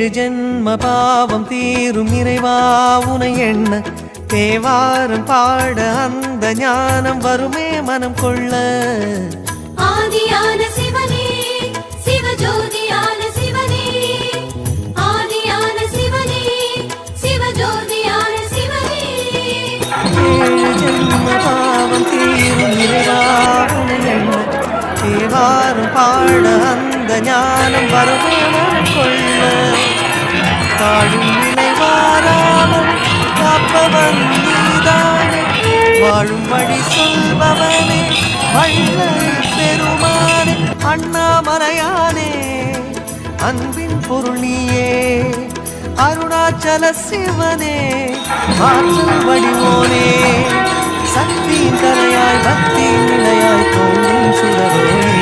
ஏழு ஜென்ம பாவம் தீரும் இறைவா உனை எண்ண தேவாரம் பாட அந்த ஞானம் வருமே மனம் கொள்ள. ஆதியான சிவனே சிவஜோதியான சிவனே ஆதியான சிவனே சிவஜோதியான சிவனே. ஏழு ஜென்ம பாவம் தீரும் இறைவா உனை எண்ண தேவாரம் பாட அந்த ஞானம் வருமே மனம் கொள்ள. காடும் நிலை வாராமல் காப்பவன் நீதானே, வாழும் வழி சொல்பவனே வள்ளல் பெருமானே. அண்ணாமலையானே அன்பின் பொருள் நீயே, அருணாச்சல சிவனே ஆற்றல் வடிவோனே, சக்தியின் கரையாய் பக்தியின் நிலையாய் தோன்றும் சுடரே.